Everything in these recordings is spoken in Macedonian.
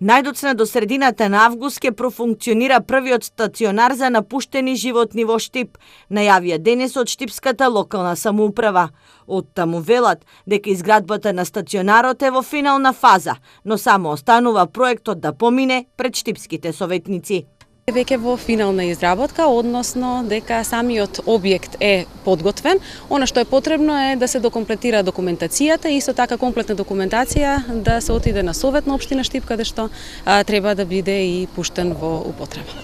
Најдоцна до средината на август ќе профункционира првиот стационар за напуштени животни во Штип, најавија денес од Штипската локална самоуправа. Од таму велат дека изградбата на стационарот е во финална фаза, но само останува проектот да помине пред штипските советници. Веќе во финална изработка, односно дека самиот објект е подготвен. Она што е потребно е да се докомплетира документацијата и исто така комплетна документација да се отиде на Совет на општина Штип, каде што треба да биде и пуштен во употреба.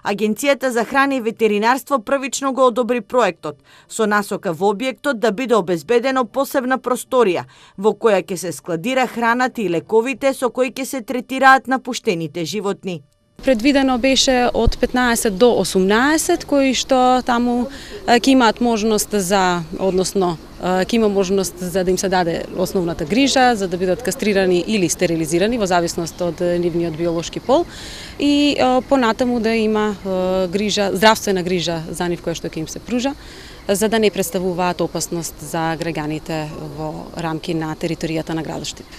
Агенцијата за храна и ветеринарство првично го одобри проектот, со насока во објектот да биде обезбедено посебна просторија, во која ќе се складира храната и лековите со кои ќе се третираат напуштените животни. Предвидено беше од 15 до 18 кои што таму ќе имаат можност за, односно ќе има можност за да им се даде основната грижа, за да бидат кастрирани или стерилизирани во зависност од нивниот биолошки пол и понатаму да има грижа, здравствена грижа за нив која што ќе им се пружа, за да не представуваат опасност за граѓаните во рамки на територијата на градот Штип.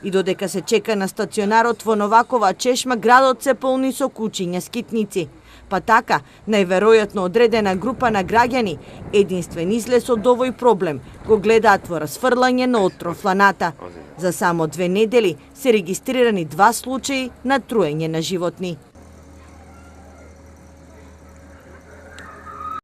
И додека се чека на стационарот во Новакова чешма, градот се полни со кучиња скитници. Па така, најверојатно одредена група на граѓани единствен излез од овој проблем го гледаат во расфрлање на отров ланата. За само 2 недели се регистрирани 2 случаи на труење на животни.